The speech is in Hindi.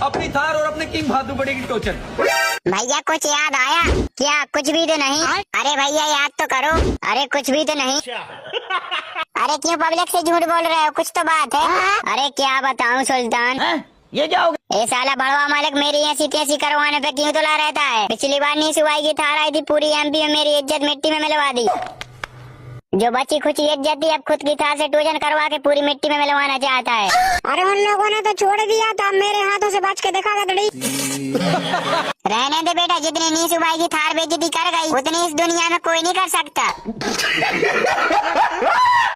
अपनी थार और अपने किंग भादू पड़ेगी टोचन। भैया कुछ याद आया क्या? कुछ भी तो नहीं। अरे भैया याद तो करो। अरे कुछ भी तो नहीं। अरे क्यों पब्लिक से झूठ बोल रहे हो? कुछ तो बात है। अरे क्या बताऊं सुल्तान, ये क्या हो गया? ये साला बड़वा मालिक मेरी ऐसी तैसी करवाने पे क्यों तुला रहता है। पिछली बार नीसू भाई की थार आई थी, पूरी एमपी में मेरी इज्जत मिट्टी में मिलवा दी। जो बची खुची इज्जत थी अब खुद की थार से टूजन करवा के पूरी मिट्टी में मिलवाना चाहता है। अरे उन लोगों ने तो छोड़ दिया था, मेरे हाथों से बच के देखा गदड़ी। रहने दे बेटा, जितनी नीसू भाई की थार बेइज्जती कर गई उतनी इस दुनिया में कोई नहीं कर सकता।